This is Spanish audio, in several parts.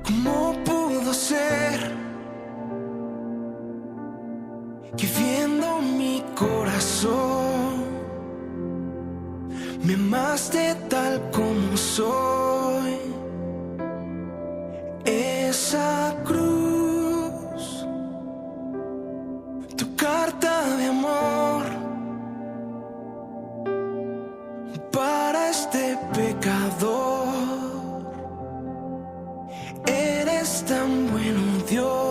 ¿Cómo pudo ser que viendo mi corazón me amaste tal como soy? Esa cruz, tu carta de amor para este pecador. Eres tan bueno, Dios.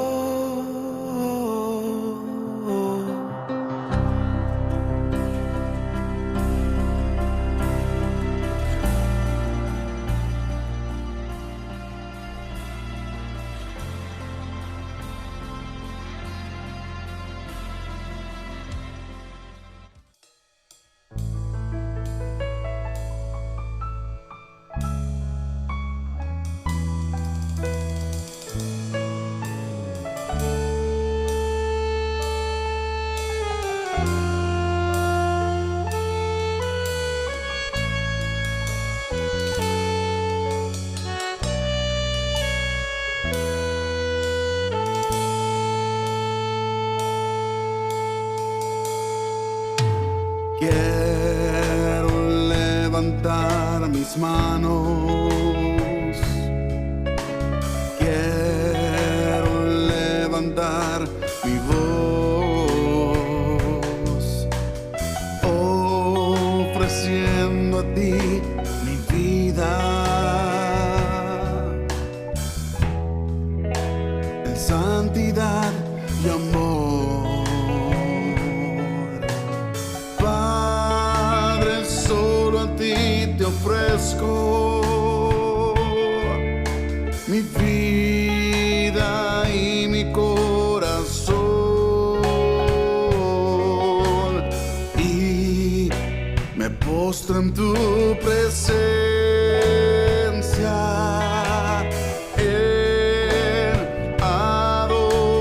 Quiero levantar mis manos, quiero levantar mi voz, ofreciendo a ti mi vida en santidad y amor. Te ofrezco mi vida y mi corazón, y me postro en tu presencia en adoración.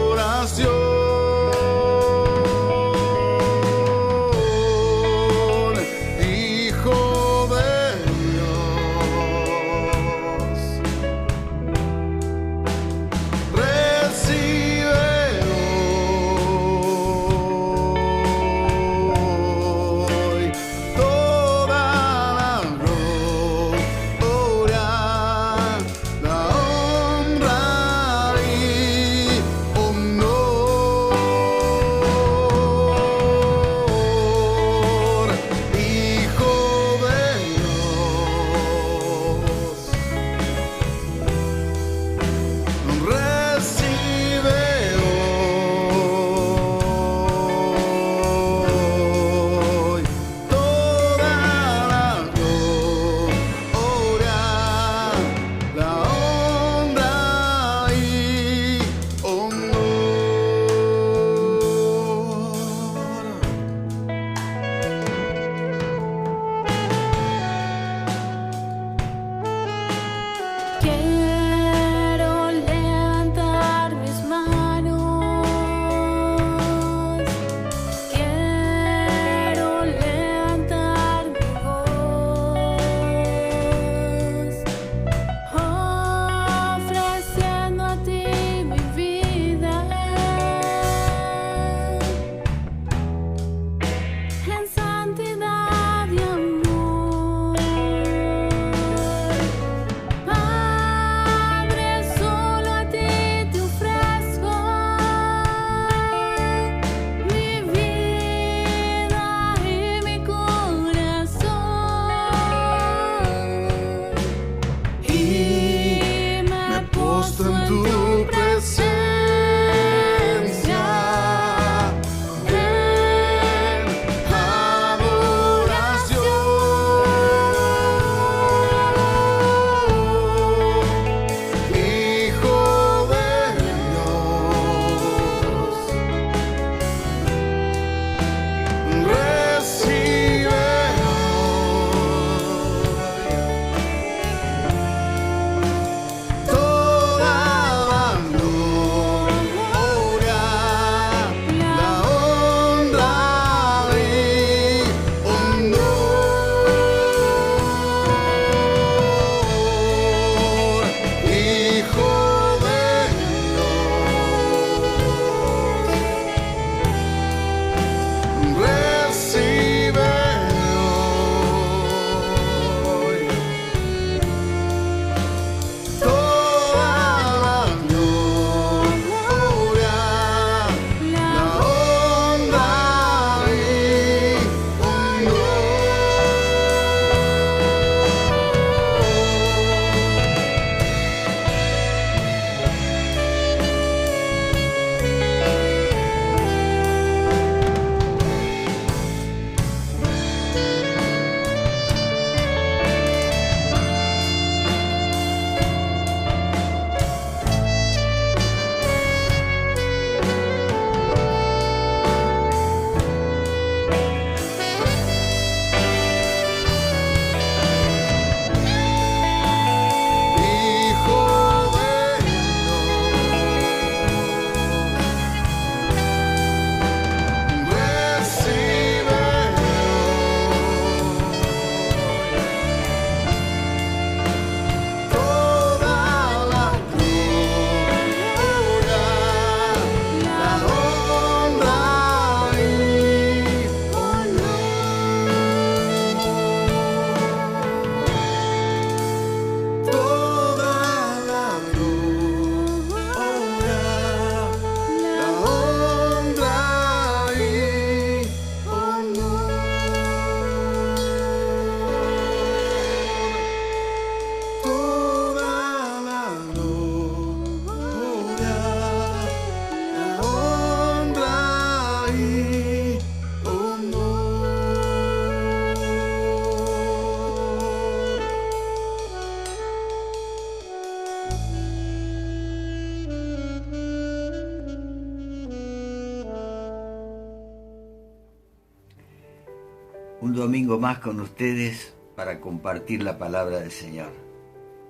Un domingo más con ustedes para compartir la palabra del Señor.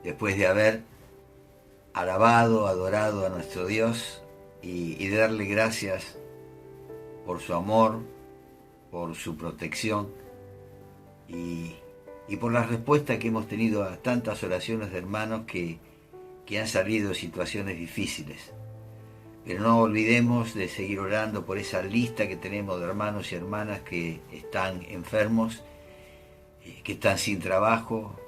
Después de haber alabado, adorado a nuestro Dios y de darle gracias por su amor, por su protección y por la respuesta que hemos tenido a tantas oraciones de hermanos que han salido de situaciones difíciles. Pero no olvidemos de seguir orando por esa lista que tenemos de hermanos y hermanas que están enfermos, que están sin trabajo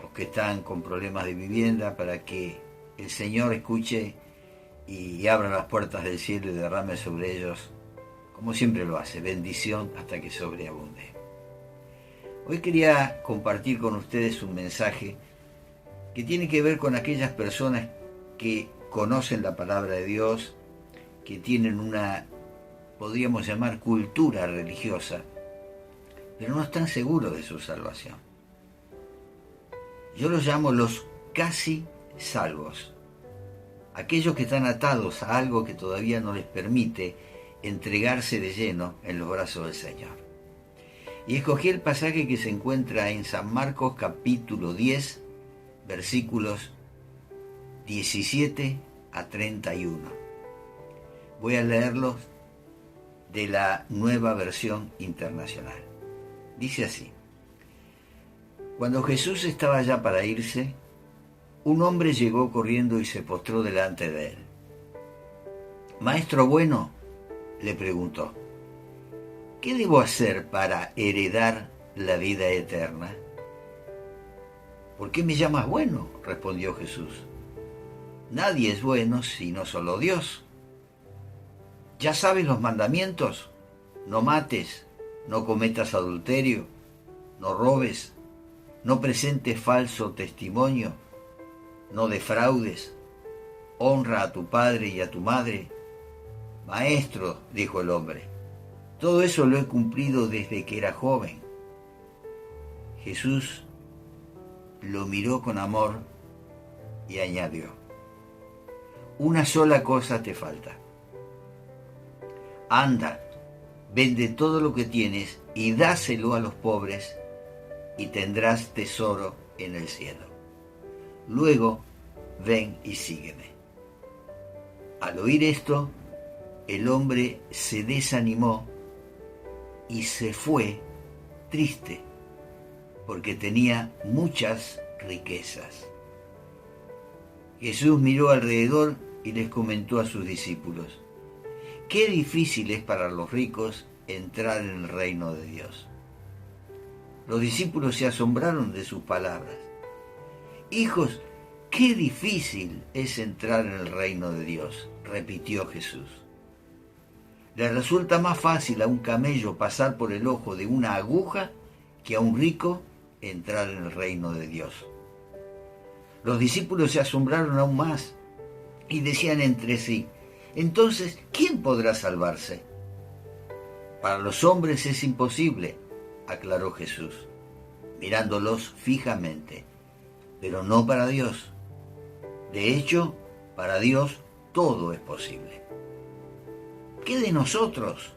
o que están con problemas de vivienda, para que el Señor escuche y abra las puertas del cielo y derrame sobre ellos, como siempre lo hace, bendición hasta que sobreabunde. Hoy quería compartir con ustedes un mensaje que tiene que ver con aquellas personas que conocen la palabra de Dios, que tienen una, podríamos llamar, cultura religiosa, pero no están seguros de su salvación. Yo los llamo los casi salvos, aquellos que están atados a algo que todavía no les permite entregarse de lleno en los brazos del Señor. Y escogí el pasaje que se encuentra en San Marcos capítulo 10, versículos 17 a 31. Voy a leerlos de la Nueva Versión Internacional. Dice así: Cuando Jesús estaba ya para irse, un hombre llegó corriendo y se postró delante de él. «Maestro bueno», le preguntó, «¿qué debo hacer para heredar la vida eterna?» «¿Por qué me llamas bueno?», respondió Jesús. «Nadie es bueno sino solo Dios. ¿Ya sabes los mandamientos? No mates, no cometas adulterio, no robes, no presentes falso testimonio, no defraudes, honra a tu padre y a tu madre». «Maestro», dijo el hombre, «todo eso lo he cumplido desde que era joven». Jesús lo miró con amor y añadió: «Una sola cosa te falta. Anda, vende todo lo que tienes y dáselo a los pobres y tendrás tesoro en el cielo. Luego, ven y sígueme». Al oír esto, el hombre se desanimó y se fue triste, porque tenía muchas riquezas. Jesús miró alrededor y les comentó a sus discípulos: «Qué difícil es para los ricos entrar en el reino de Dios». Los discípulos se asombraron de sus palabras. «Hijos, qué difícil es entrar en el reino de Dios», repitió Jesús. «Le resulta más fácil a un camello pasar por el ojo de una aguja que a un rico entrar en el reino de Dios». Los discípulos se asombraron aún más y decían entre sí: «Entonces, ¿quién podrá salvarse?». «Para los hombres es imposible», aclaró Jesús, mirándolos fijamente, «pero no para Dios. De hecho, para Dios todo es posible». «¿Qué de nosotros,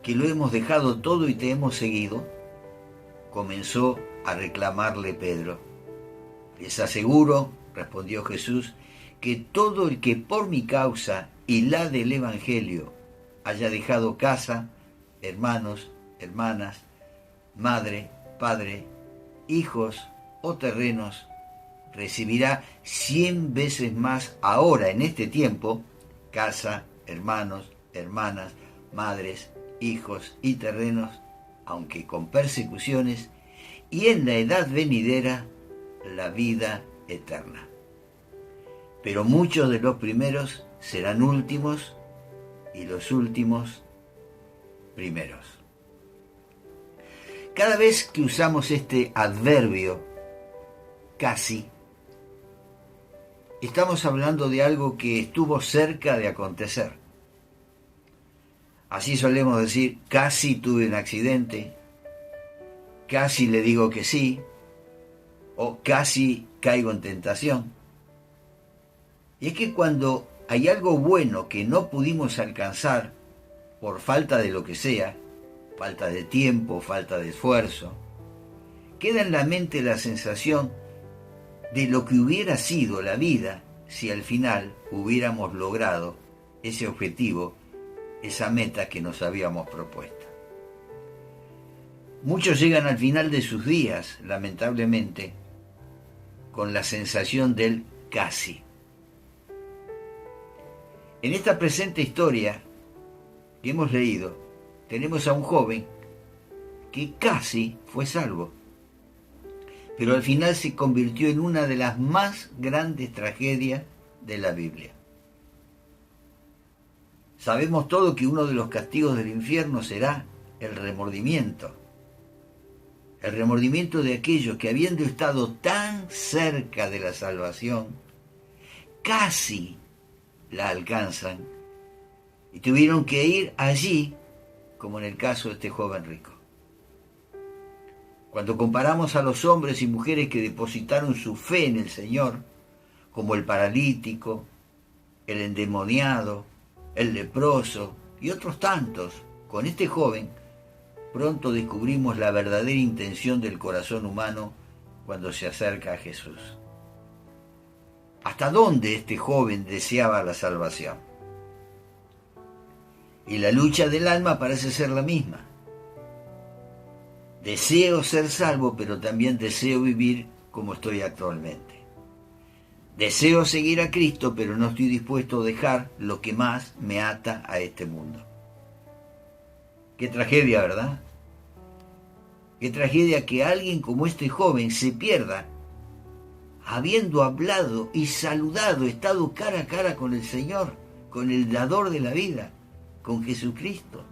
que lo hemos dejado todo y te hemos seguido?», comenzó a reclamarle Pedro. «Les aseguro», respondió Jesús, «que todo el que por mi causa y la del Evangelio haya dejado casa, hermanos, hermanas, madre, padre, hijos o terrenos, recibirá 100 veces más ahora en este tiempo, casa, hermanos, hermanas, madres, hijos y terrenos, aunque con persecuciones, y en la edad venidera la vida eterna. Pero muchos de los primeros serán últimos y los últimos primeros». Cada vez que usamos este adverbio, casi, estamos hablando de algo que estuvo cerca de acontecer. Así solemos decir: casi tuve un accidente, casi le digo que sí, o casi caigo en tentación. Y es que cuando hay algo bueno que no pudimos alcanzar por falta de lo que sea, falta de tiempo, falta de esfuerzo. Queda en la mente la sensación de lo que hubiera sido la vida si al final hubiéramos logrado ese objetivo, esa meta que nos habíamos propuesto. Muchos llegan al final de sus días, lamentablemente, con la sensación del casi. En esta presente historia que hemos leído, tenemos a un joven que casi fue salvo, pero al final se convirtió en una de las más grandes tragedias de la Biblia. Sabemos todo que uno de los castigos del infierno será el remordimiento. El remordimiento de aquellos que, habiendo estado tan cerca de la salvación, casi la alcanzan y tuvieron que ir allí, como en el caso de este joven rico. Cuando comparamos a los hombres y mujeres que depositaron su fe en el Señor, como el paralítico, el endemoniado, el leproso y otros tantos, con este joven, pronto descubrimos la verdadera intención del corazón humano cuando se acerca a Jesús. ¿Hasta dónde este joven deseaba la salvación? Y la lucha del alma parece ser la misma. Deseo ser salvo, pero también deseo vivir como estoy actualmente. Deseo seguir a Cristo, pero no estoy dispuesto a dejar lo que más me ata a este mundo. Qué tragedia, ¿verdad? Qué tragedia que alguien como este joven se pierda, habiendo hablado y saludado, estado cara a cara con el Señor, con el dador de la vida, con Jesucristo.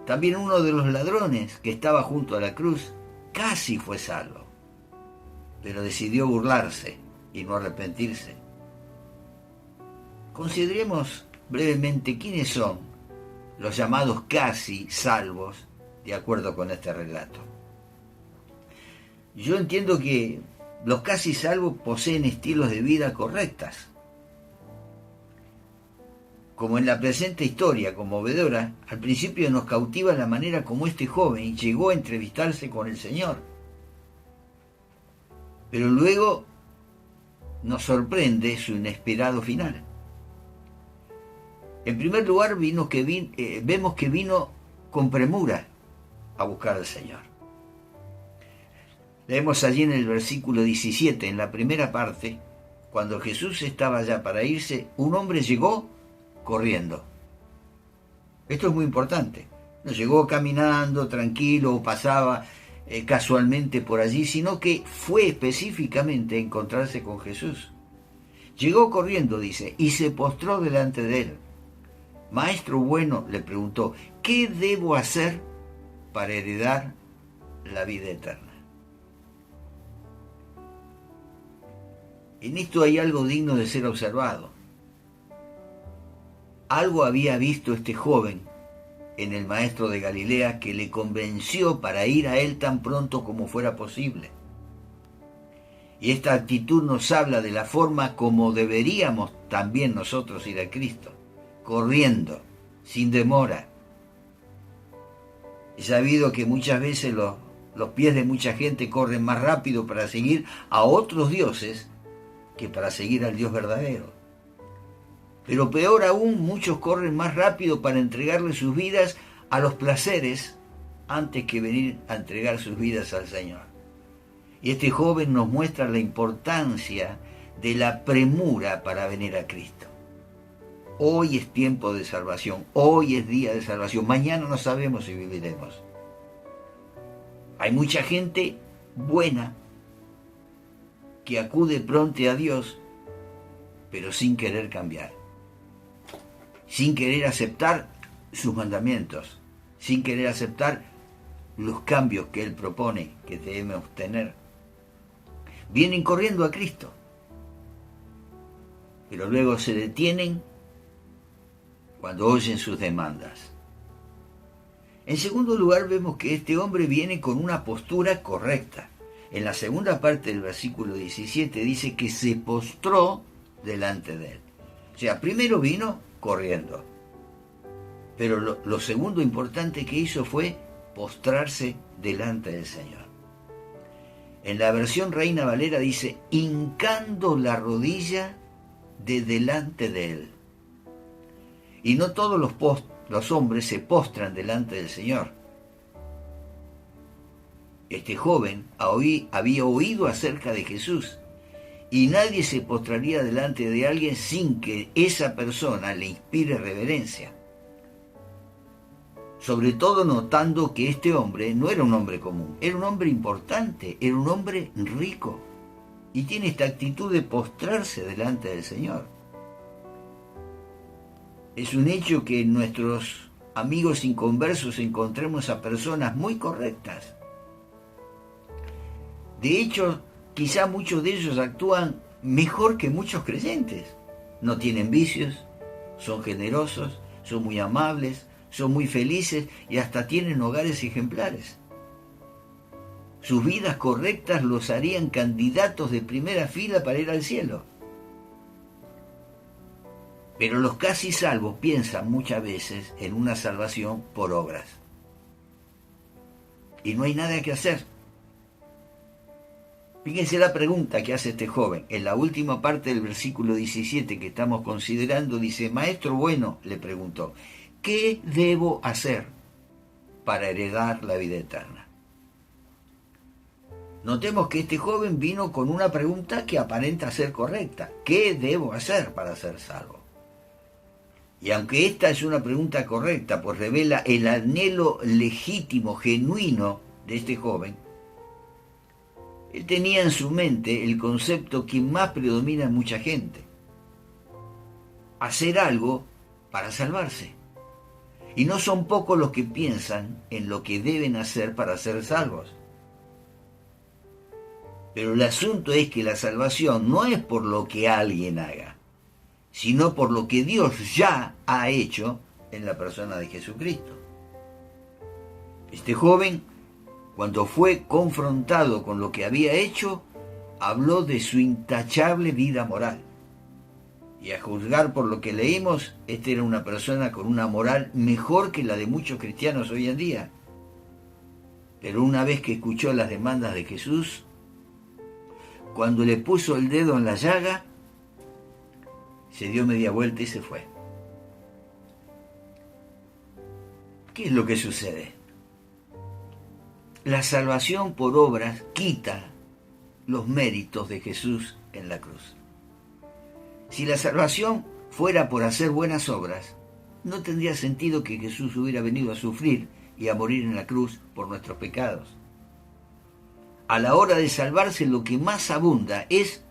También uno de los ladrones que estaba junto a la cruz casi fue salvo, pero decidió burlarse y no arrepentirse. Consideremos brevemente quiénes son los llamados casi salvos de acuerdo con este relato. Yo entiendo que los casi salvos poseen estilos de vida correctas. Como en la presente historia conmovedora, al principio nos cautiva la manera como este joven llegó a entrevistarse con el Señor. Pero luego nos sorprende su inesperado final. En primer lugar, vemos que vino con premura a buscar al Señor. Leemos allí en el versículo 17, en la primera parte, cuando Jesús estaba ya para irse, un hombre llegó corriendo. Esto es muy importante. No llegó caminando, tranquilo, o pasaba casualmente por allí, sino que fue específicamente a encontrarse con Jesús. Llegó corriendo, dice, y se postró delante de él. Maestro bueno, le preguntó, ¿qué debo hacer para heredar la vida eterna? En esto hay algo digno de ser observado. Algo había visto este joven en el maestro de Galilea que le convenció para ir a él tan pronto como fuera posible. Y esta actitud nos habla de la forma como deberíamos también nosotros ir a Cristo, corriendo, sin demora. He sabido que muchas veces los pies de mucha gente corren más rápido para seguir a otros dioses que para seguir al Dios verdadero. Pero peor aún, muchos corren más rápido para entregarle sus vidas a los placeres antes que venir a entregar sus vidas al Señor. Y este joven nos muestra la importancia de la premura para venir a Cristo. Hoy es tiempo de salvación, hoy es día de salvación, mañana no sabemos si viviremos. Hay mucha gente buena que acude pronto a Dios, pero sin querer cambiar, sin querer aceptar sus mandamientos, sin querer aceptar los cambios que Él propone que debemos tener. Vienen corriendo a Cristo, pero luego se detienen cuando oyen sus demandas. En segundo lugar, vemos que este hombre viene con una postura correcta. En la segunda parte del versículo 17 dice que se postró delante de él. O sea, primero vino corriendo. Pero lo segundo importante que hizo fue postrarse delante del Señor. En la versión Reina Valera dice, hincando la rodilla de delante de él. Y no todos los hombres se postran delante del Señor. Este joven había oído acerca de Jesús, y nadie se postraría delante de alguien sin que esa persona le inspire reverencia. Sobre todo notando que este hombre no era un hombre común, era un hombre importante, era un hombre rico, y tiene esta actitud de postrarse delante del Señor. Es un hecho que en nuestros amigos inconversos encontremos a personas muy correctas. De hecho, quizá muchos de ellos actúan mejor que muchos creyentes. No tienen vicios, son generosos, son muy amables, son muy felices y hasta tienen hogares ejemplares. Sus vidas correctas los harían candidatos de primera fila para ir al cielo. Pero los casi salvos piensan muchas veces en una salvación por obras. Y no hay nada que hacer. Fíjense la pregunta que hace este joven. En la última parte del versículo 17 que estamos considerando, dice, Maestro bueno, le preguntó, ¿qué debo hacer para heredar la vida eterna? Notemos que este joven vino con una pregunta que aparenta ser correcta. ¿Qué debo hacer para ser salvo? Y aunque esta es una pregunta correcta, pues revela el anhelo legítimo, genuino de este joven, él tenía en su mente el concepto que más predomina en mucha gente: hacer algo para salvarse. Y no son pocos los que piensan en lo que deben hacer para ser salvos. Pero el asunto es que la salvación no es por lo que alguien haga, sino por lo que Dios ya ha hecho en la persona de Jesucristo. Este joven, cuando fue confrontado con lo que había hecho, habló de su intachable vida moral. Y a juzgar por lo que leímos, esta era una persona con una moral mejor que la de muchos cristianos hoy en día. Pero una vez que escuchó las demandas de Jesús, cuando le puso el dedo en la llaga, se dio media vuelta y se fue. ¿Qué es lo que sucede? La salvación por obras quita los méritos de Jesús en la cruz. Si la salvación fuera por hacer buenas obras, no tendría sentido que Jesús hubiera venido a sufrir y a morir en la cruz por nuestros pecados. A la hora de salvarse, lo que más abunda es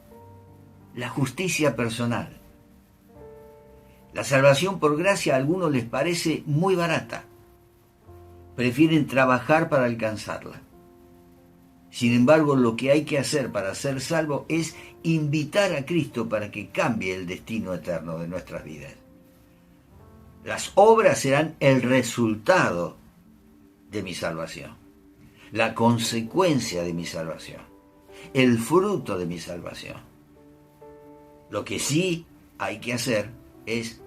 la justicia personal. La salvación por gracia a algunos les parece muy barata. Prefieren trabajar para alcanzarla. Sin embargo, lo que hay que hacer para ser salvo es invitar a Cristo para que cambie el destino eterno de nuestras vidas. Las obras serán el resultado de mi salvación, la consecuencia de mi salvación, el fruto de mi salvación. Lo que sí hay que hacer es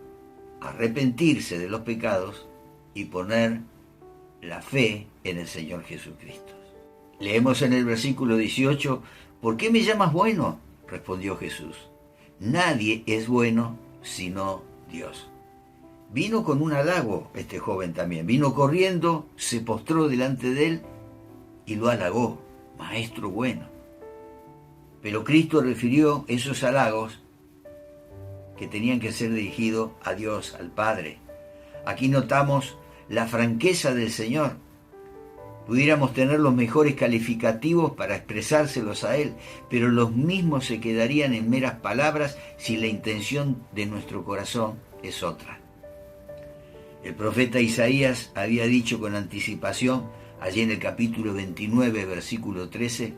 arrepentirse de los pecados y poner la fe en el Señor Jesucristo. Leemos en el versículo 18, ¿por qué me llamas bueno?, respondió Jesús. Nadie es bueno sino Dios. Vino con un halago este joven también. Vino corriendo, se postró delante de él y lo halagó, Maestro bueno. Pero Cristo refirió esos halagos que tenían que ser dirigidos a Dios, al Padre. Aquí notamos la franqueza del Señor. Pudiéramos tener los mejores calificativos para expresárselos a Él, pero los mismos se quedarían en meras palabras si la intención de nuestro corazón es otra. El profeta Isaías había dicho con anticipación, allí en el capítulo 29, versículo 13,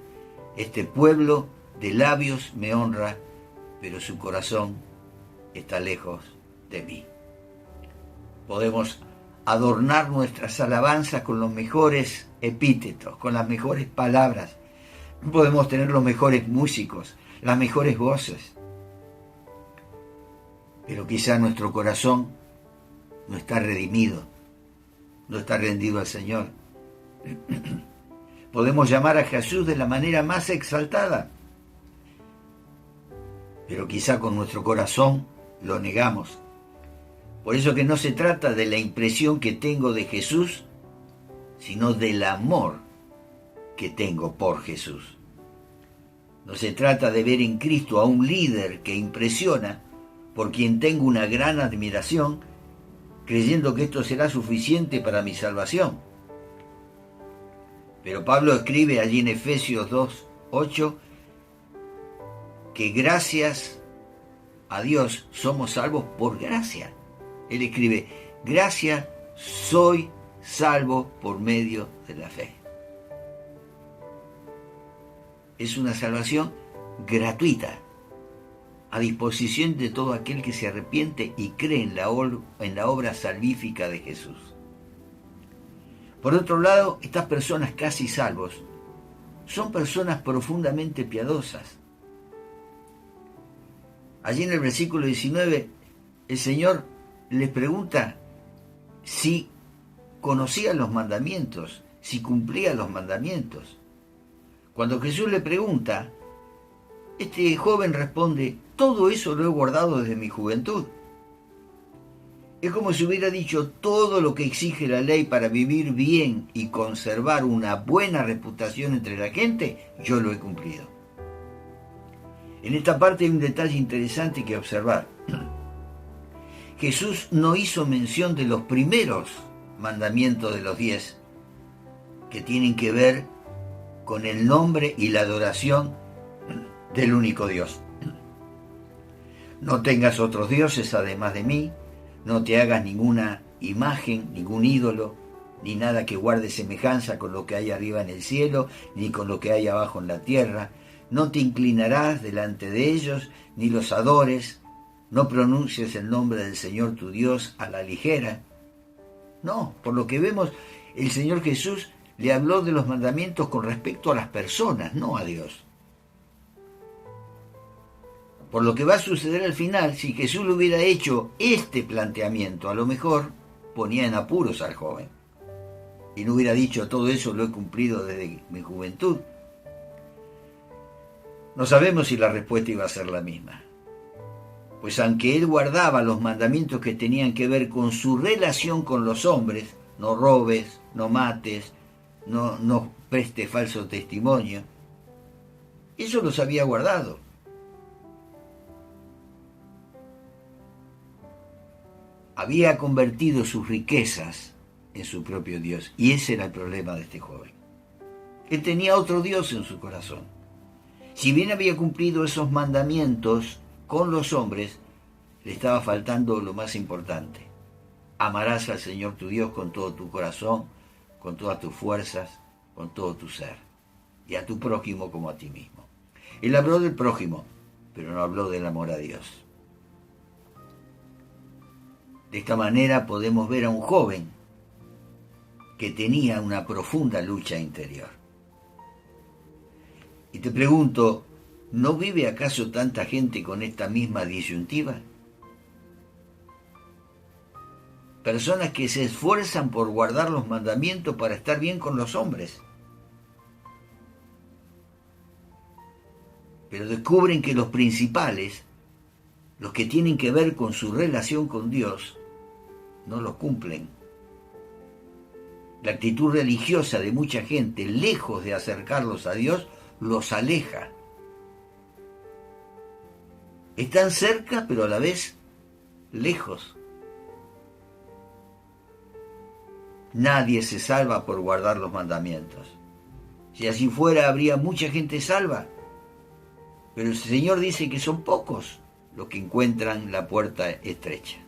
este pueblo de labios me honra, pero su corazón está lejos de mí. Podemos adornar nuestras alabanzas con los mejores epítetos, con las mejores palabras. Podemos tener los mejores músicos, las mejores voces. Pero quizá nuestro corazón no está redimido, no está rendido al Señor. Podemos llamar a Jesús de la manera más exaltada, pero quizá con nuestro corazón lo negamos. Por eso que no se trata de la impresión que tengo de Jesús, sino del amor que tengo por Jesús. No se trata de ver en Cristo a un líder que impresiona, por quien tengo una gran admiración, creyendo que esto será suficiente para mi salvación. Pero Pablo escribe allí en Efesios 2:8 que gracias a Dios somos salvos por gracia. Él escribe, gracias soy salvo por medio de la fe. Es una salvación gratuita, a disposición de todo aquel que se arrepiente y cree en la obra salvífica de Jesús. Por otro lado, estas personas casi salvos son personas profundamente piadosas. Allí en el versículo 19, el Señor les pregunta si conocía los mandamientos, si cumplía los mandamientos. Cuando Jesús le pregunta, este joven responde, todo eso lo he guardado desde mi juventud. Es como si hubiera dicho, todo lo que exige la ley para vivir bien y conservar una buena reputación entre la gente, yo lo he cumplido. En esta parte hay un detalle interesante que observar. Jesús no hizo mención de los primeros mandamientos de los 10, que tienen que ver con el nombre y la adoración del único Dios. No tengas otros dioses además de mí, no te hagas ninguna imagen, ningún ídolo, ni nada que guarde semejanza con lo que hay arriba en el cielo, ni con lo que hay abajo en la tierra. No te inclinarás delante de ellos, ni los adores, no pronuncies el nombre del Señor tu Dios a la ligera. No, por lo que vemos, el Señor Jesús le habló de los mandamientos con respecto a las personas, no a Dios. Por lo que va a suceder al final, si Jesús le hubiera hecho este planteamiento, a lo mejor ponía en apuros al joven. Y no hubiera dicho, todo eso lo he cumplido desde mi juventud. No sabemos si la respuesta iba a ser la misma. Pues aunque él guardaba los mandamientos que tenían que ver con su relación con los hombres, no robes, no mates, no prestes falso testimonio, eso los había guardado. Había convertido sus riquezas en su propio Dios, y ese era el problema de este joven. Él tenía otro Dios en su corazón. Si bien había cumplido esos mandamientos con los hombres, le estaba faltando lo más importante. Amarás al Señor tu Dios con todo tu corazón, con todas tus fuerzas, con todo tu ser, y a tu prójimo como a ti mismo. Él habló del prójimo, pero no habló del amor a Dios. De esta manera podemos ver a un joven que tenía una profunda lucha interior. Y te pregunto, ¿no vive acaso tanta gente con esta misma disyuntiva? Personas que se esfuerzan por guardar los mandamientos para estar bien con los hombres, pero descubren que los principales, los que tienen que ver con su relación con Dios, no los cumplen. La actitud religiosa de mucha gente, lejos de acercarlos a Dios, los aleja. Están cerca, pero a la vez lejos. Nadie se salva por guardar los mandamientos. Si así fuera, habría mucha gente salva. Pero el Señor dice que son pocos los que encuentran la puerta estrecha.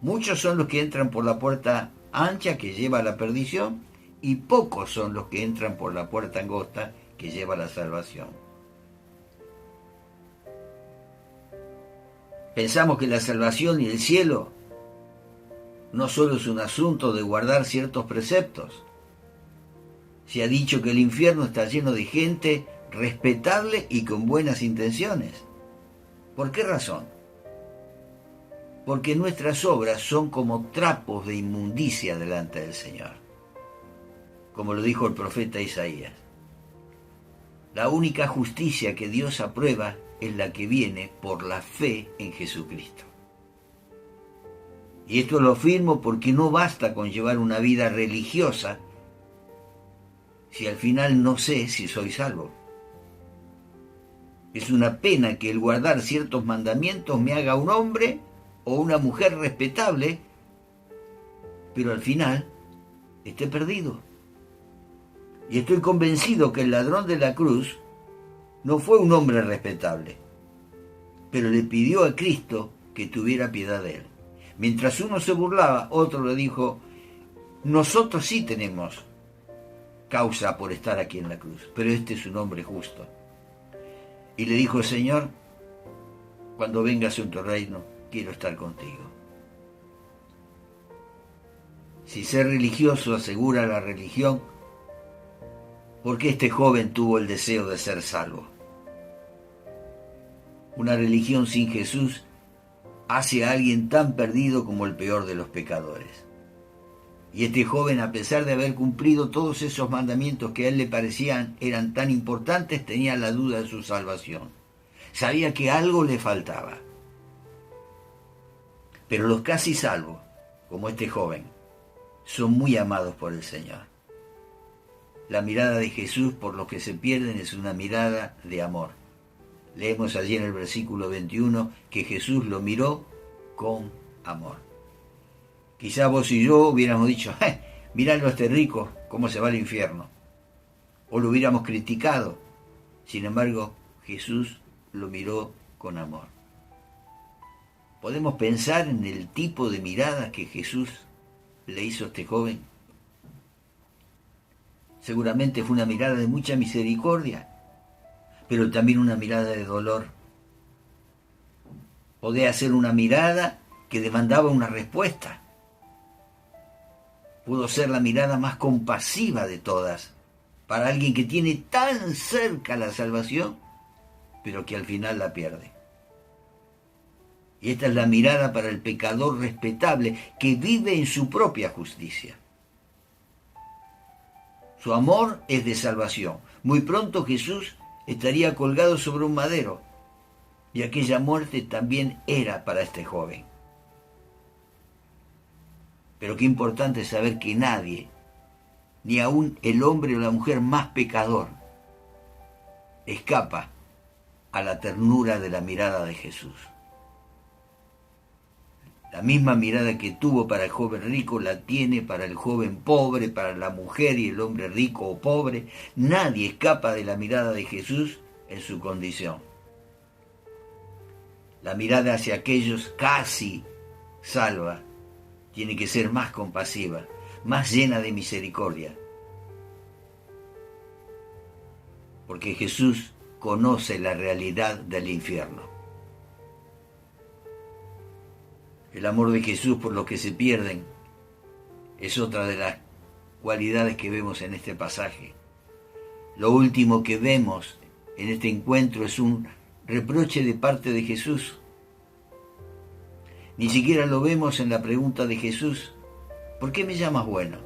Muchos son los que entran por la puerta ancha que lleva a la perdición, y pocos son los que entran por la puerta angosta que lleva a la salvación. Pensamos que la salvación y el cielo no solo es un asunto de guardar ciertos preceptos. Se ha dicho que el infierno está lleno de gente respetable y con buenas intenciones. ¿Por qué razón? porque nuestras obras son como trapos de inmundicia delante del Señor, como lo dijo el profeta Isaías. La única justicia que Dios aprueba es la que viene por la fe en Jesucristo. Y esto lo afirmo porque no basta con llevar una vida religiosa si al final no sé si soy salvo. Es una pena que el guardar ciertos mandamientos me haga un hombre o una mujer respetable, pero al final esté perdido. Y estoy convencido que el ladrón de la cruz no fue un hombre respetable, pero le pidió a Cristo que tuviera piedad de él. Mientras uno se burlaba, otro le dijo: nosotros sí tenemos causa por estar aquí en la cruz, pero este es un hombre justo. Y le dijo: Señor, cuando vengas en tu reino, quiero estar contigo. Si ser religioso asegura la religión, ¿por qué este joven tuvo el deseo de ser salvo? Una religión sin Jesús hace a alguien tan perdido como el peor de los pecadores. Y este joven, a pesar de haber cumplido todos esos mandamientos que a él le parecían eran tan importantes, tenía la duda de su salvación. Sabía que algo le faltaba. Pero los casi salvos, como este joven, son muy amados por el Señor. La mirada de Jesús por los que se pierden es una mirada de amor. Leemos allí en el versículo 21 que Jesús lo miró con amor. Quizá vos y yo hubiéramos dicho: miralo a este rico, cómo se va al infierno. O lo hubiéramos criticado. Sin embargo, Jesús lo miró con amor. ¿Podemos pensar en el tipo de mirada que Jesús le hizo a este joven? Seguramente fue una mirada de mucha misericordia, pero también una mirada de dolor. Podía ser una mirada que demandaba una respuesta. Pudo ser la mirada más compasiva de todas, para alguien que tiene tan cerca la salvación, pero que al final la pierde. Y esta es la mirada para el pecador respetable, que vive en su propia justicia. Su amor es de salvación. Muy pronto Jesús estaría colgado sobre un madero, y aquella muerte también era para este joven. Pero qué importante es saber que nadie, ni aun el hombre o la mujer más pecador, escapa a la ternura de la mirada de Jesús. La misma mirada que tuvo para el joven rico la tiene para el joven pobre, para la mujer y el hombre rico o pobre. Nadie escapa de la mirada de Jesús en su condición. La mirada hacia aquellos casi salva tiene que ser más compasiva, más llena de misericordia. Porque Jesús conoce la realidad del infierno. El amor de Jesús por los que se pierden es otra de las cualidades que vemos en este pasaje. Lo último que vemos en este encuentro es un reproche de parte de Jesús. Ni siquiera lo vemos en la pregunta de Jesús: ¿por qué me llamas bueno?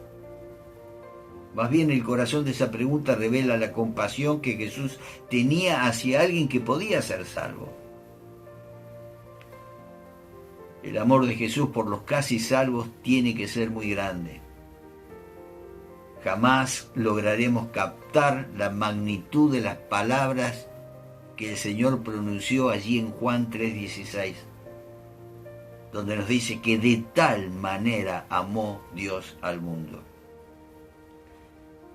Más bien el corazón de esa pregunta revela la compasión que Jesús tenía hacia alguien que podía ser salvo. El amor de Jesús por los casi salvos tiene que ser muy grande. Jamás lograremos captar la magnitud de las palabras que el Señor pronunció allí en Juan 3:16, donde nos dice que de tal manera amó Dios al mundo.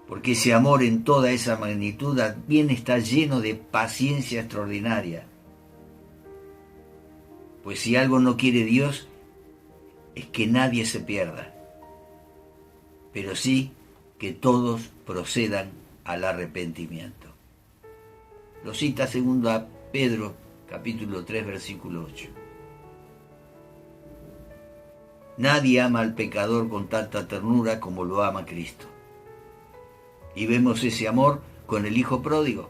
Porque ese amor en toda esa magnitud también está lleno de paciencia extraordinaria. Pues si algo no quiere Dios, es que nadie se pierda, pero sí que todos procedan al arrepentimiento. Lo cita 2 Pedro, capítulo 3, versículo 8. Nadie ama al pecador con tanta ternura como lo ama Cristo. Y vemos ese amor con el Hijo pródigo.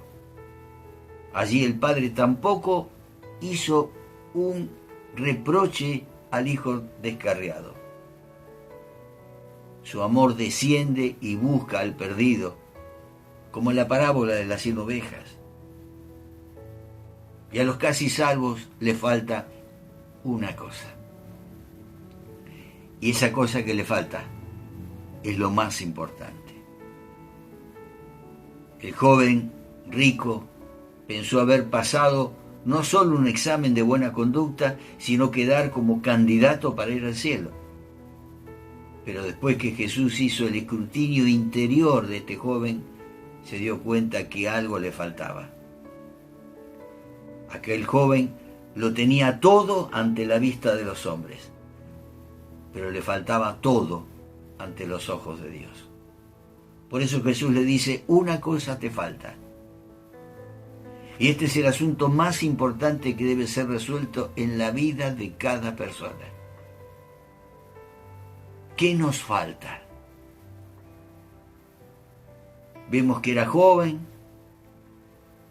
Allí el Padre tampoco hizo un reproche al hijo descarriado. Su amor desciende y busca al perdido, como en la parábola de las 100 ovejas. Y a los casi salvos le falta una cosa. Y esa cosa que le falta es lo más importante. El joven rico pensó haber pasado no solo un examen de buena conducta, sino quedar como candidato para ir al cielo. Pero después que Jesús hizo el escrutinio interior de este joven, se dio cuenta que algo le faltaba. Aquel joven lo tenía todo ante la vista de los hombres, pero le faltaba todo ante los ojos de Dios. Por eso Jesús le dice, una cosa te falta. Y este es el asunto más importante que debe ser resuelto en la vida de cada persona. ¿Qué nos falta? Vemos que era joven,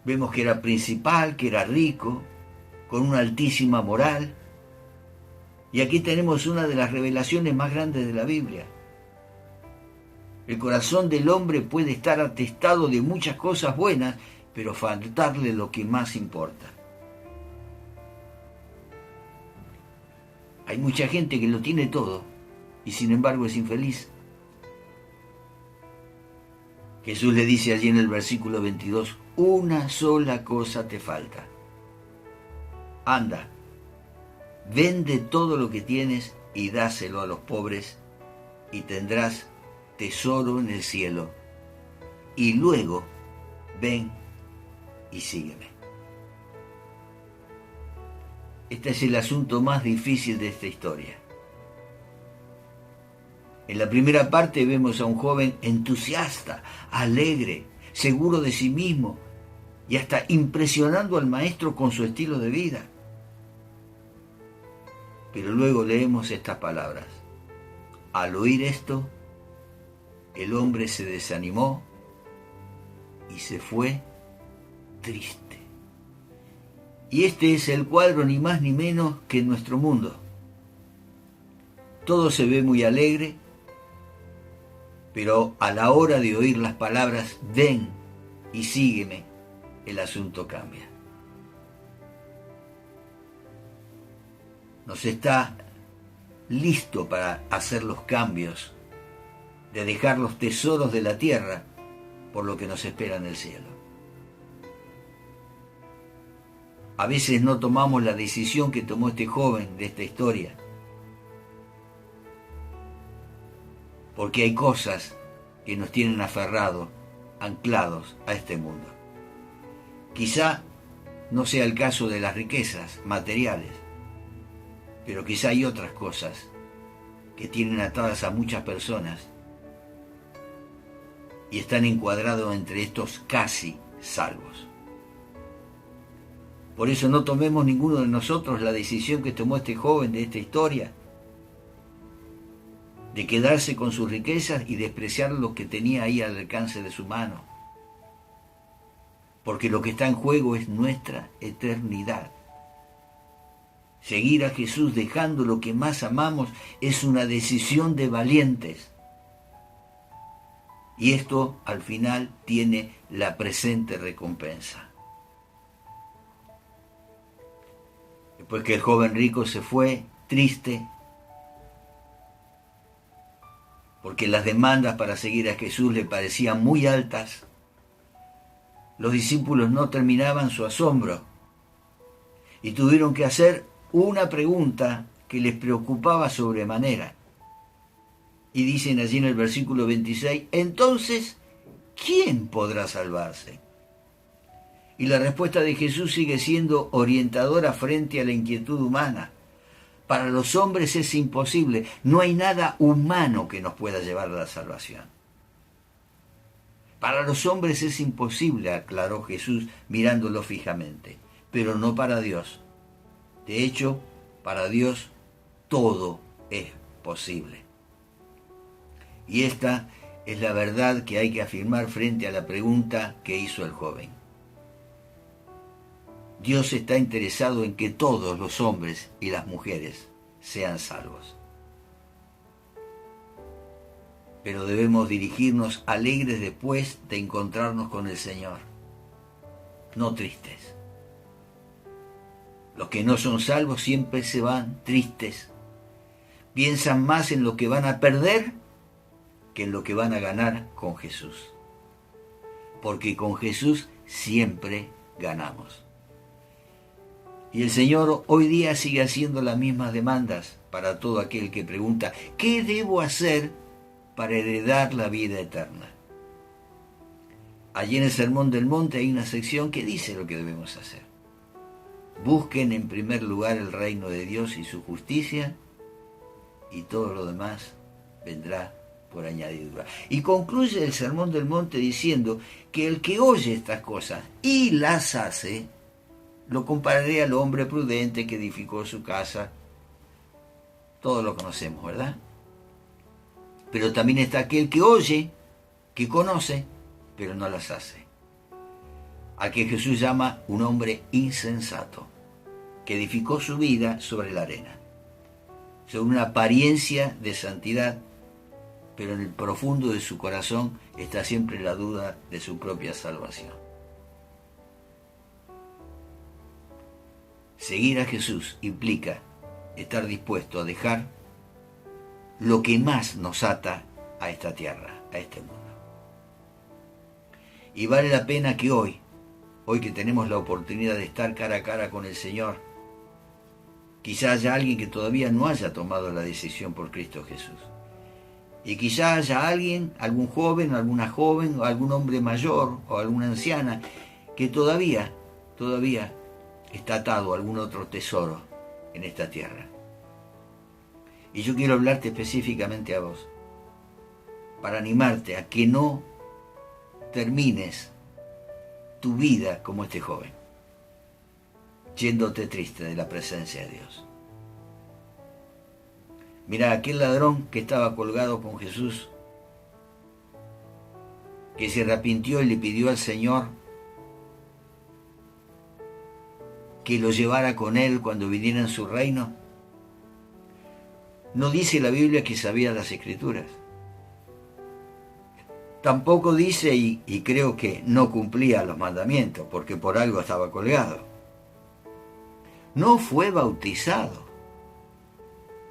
vemos que era principal, que era rico, con una altísima moral. Y aquí tenemos una de las revelaciones más grandes de la Biblia. El corazón del hombre puede estar atestado de muchas cosas buenas, pero faltarle lo que más importa. Hay mucha gente que lo tiene todo y sin embargo es infeliz. Jesús le dice allí en el versículo 22, una sola cosa te falta. Anda, vende todo lo que tienes y dáselo a los pobres y tendrás tesoro en el cielo. Y luego ven y sígueme. Este es el asunto más difícil de esta historia. En la primera parte vemos a un joven entusiasta, alegre, seguro de sí mismo y hasta impresionando al maestro con su estilo de vida. Pero luego leemos estas palabras. Al oír esto, el hombre se desanimó y se fue triste. Y este es el cuadro ni más ni menos que en nuestro mundo. Todo se ve muy alegre, pero a la hora de oír las palabras ven y sígueme, el asunto cambia. Nos está listo para hacer los cambios, de dejar los tesoros de la tierra por lo que nos espera en el cielo. A veces no tomamos la decisión que tomó este joven de esta historia, porque hay cosas que nos tienen aferrados, anclados a este mundo. Quizá no sea el caso de las riquezas materiales, pero quizá hay otras cosas que tienen atadas a muchas personas y están encuadrados entre estos casi salvos. Por eso no tomemos ninguno de nosotros la decisión que tomó este joven de esta historia, de quedarse con sus riquezas y despreciar lo que tenía ahí al alcance de su mano. Porque lo que está en juego es nuestra eternidad. Seguir a Jesús dejando lo que más amamos es una decisión de valientes. Y esto al final tiene la presente recompensa. Después que el joven rico se fue, triste, porque las demandas para seguir a Jesús le parecían muy altas, los discípulos no terminaban su asombro y tuvieron que hacer una pregunta que les preocupaba sobremanera. Y dicen allí en el versículo 26, entonces, ¿quién podrá salvarse? Y la respuesta de Jesús sigue siendo orientadora frente a la inquietud humana. Para los hombres es imposible, no hay nada humano que nos pueda llevar a la salvación. Para los hombres es imposible, aclaró Jesús mirándolo fijamente, pero no para Dios. De hecho, para Dios todo es posible. Y esta es la verdad que hay que afirmar frente a la pregunta que hizo el joven. Dios está interesado en que todos los hombres y las mujeres sean salvos. Pero debemos dirigirnos alegres después de encontrarnos con el Señor, no tristes. Los que no son salvos siempre se van tristes. Piensan más en lo que van a perder que en lo que van a ganar con Jesús. Porque con Jesús siempre ganamos. Y el Señor hoy día sigue haciendo las mismas demandas para todo aquel que pregunta, ¿qué debo hacer para heredar la vida eterna? Allí en el Sermón del Monte hay una sección que dice lo que debemos hacer. Busquen en primer lugar el reino de Dios y su justicia, y todo lo demás vendrá por añadidura. Y concluye el Sermón del Monte diciendo que el que oye estas cosas y las hace, lo compararé al hombre prudente que edificó su casa. Todos lo conocemos, ¿verdad? Pero también está aquel que oye, que conoce, pero no las hace. Al que Jesús llama un hombre insensato, que edificó su vida sobre la arena, sobre una apariencia de santidad, pero en el profundo de su corazón está siempre la duda de su propia salvación. Seguir a Jesús implica estar dispuesto a dejar lo que más nos ata a esta tierra, a este mundo. Y vale la pena que hoy que tenemos la oportunidad de estar cara a cara con el Señor, quizá haya alguien que todavía no haya tomado la decisión por Cristo Jesús. Y quizá haya alguien, algún joven, alguna joven, o algún hombre mayor, o alguna anciana, que todavía está atado a algún otro tesoro en esta tierra. Y yo quiero hablarte específicamente a vos, para animarte a que no termines tu vida como este joven, yéndote triste de la presencia de Dios. Mira, aquel ladrón que estaba colgado con Jesús, que se arrepintió y le pidió al Señor que lo llevara con él cuando viniera en su reino, no dice la Biblia que sabía las Escrituras. Tampoco dice, y creo que no cumplía los mandamientos, porque por algo estaba colgado. No fue bautizado.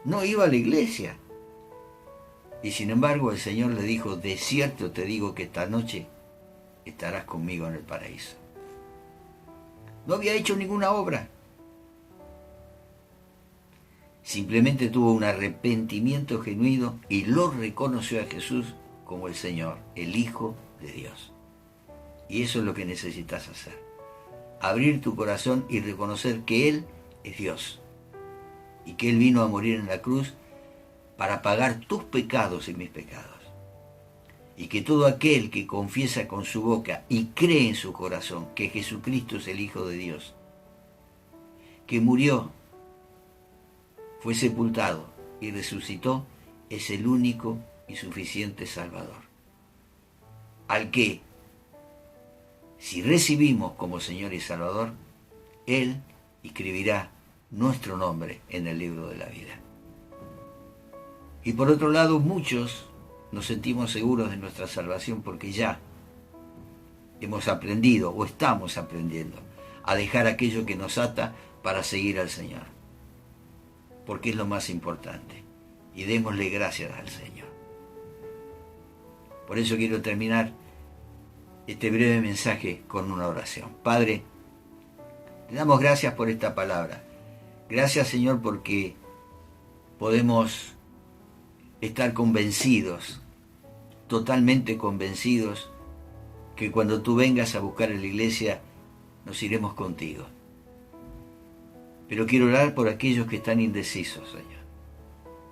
No iba a la iglesia. Y sin embargo el Señor le dijo, de cierto te digo que esta noche estarás conmigo en el paraíso. No había hecho ninguna obra. Simplemente tuvo un arrepentimiento genuino y lo reconoció a Jesús como el Señor, el Hijo de Dios. Y eso es lo que necesitas hacer. Abrir tu corazón y reconocer que Él es Dios. Y que Él vino a morir en la cruz para pagar tus pecados y mis pecados. Y que todo aquel que confiesa con su boca y cree en su corazón que Jesucristo es el Hijo de Dios, que murió, fue sepultado y resucitó, es el único y suficiente Salvador, al que, si recibimos como Señor y Salvador, Él escribirá nuestro nombre en el libro de la vida. Y por otro lado, muchos nos sentimos seguros de nuestra salvación porque ya hemos aprendido o estamos aprendiendo a dejar aquello que nos ata para seguir al Señor, porque es lo más importante, y démosle gracias al Señor. Por eso quiero terminar este breve mensaje con una oración. Padre, te damos gracias por esta palabra. Gracias, Señor, porque podemos estar convencidos, totalmente convencidos, que cuando tú vengas a buscar en la iglesia, nos iremos contigo. Pero quiero orar por aquellos que están indecisos, Señor.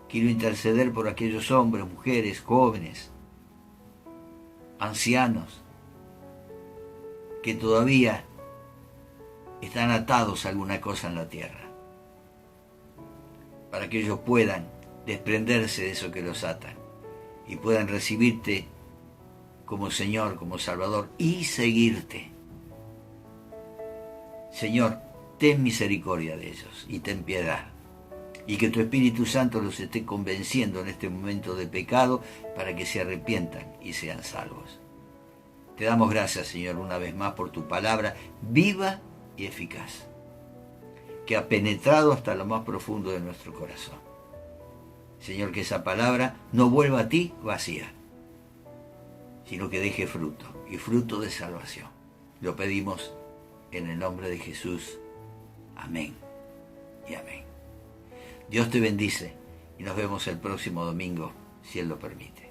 Quiero interceder por aquellos hombres, mujeres, jóvenes, ancianos, que todavía están atados a alguna cosa en la tierra, para que ellos puedan desprenderse de eso que los ata y puedan recibirte como Señor, como Salvador y seguirte. Señor, ten misericordia de ellos y ten piedad. y que tu Espíritu Santo los esté convenciendo en este momento de pecado para que se arrepientan y sean salvos. Te damos gracias, Señor, una vez más por tu palabra viva y eficaz, que ha penetrado hasta lo más profundo de nuestro corazón. Señor, que esa palabra no vuelva a ti vacía, sino que deje fruto, y fruto de salvación. Lo pedimos en el nombre de Jesús. Amén y amén. Dios te bendice y nos vemos el próximo domingo, si Él lo permite.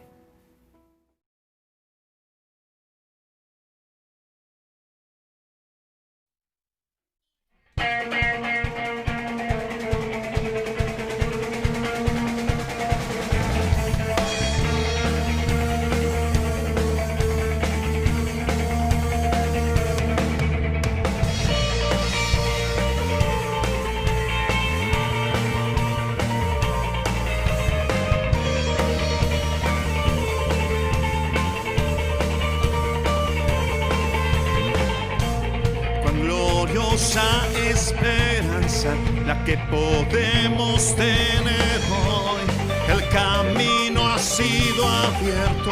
Esperanza la que podemos tener hoy. El camino ha sido abierto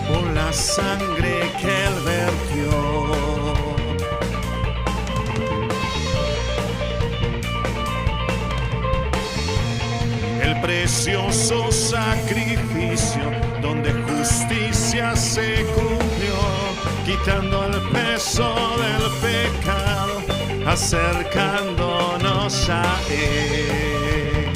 por la sangre que Él vertió. El precioso sacrificio donde justicia se cumplió, quitando el peso del pecado, acercándonos a Él.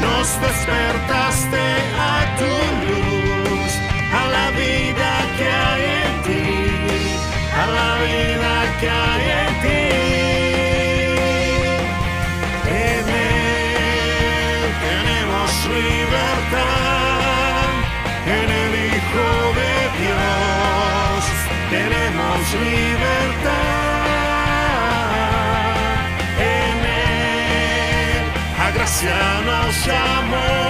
Nos despertaste a tu luz, a la vida que hay en ti, a la vida que hay en ti. En Él tenemos libertad, en el Hijo de Dios tenemos libertad. En Él a gracia nos llamó.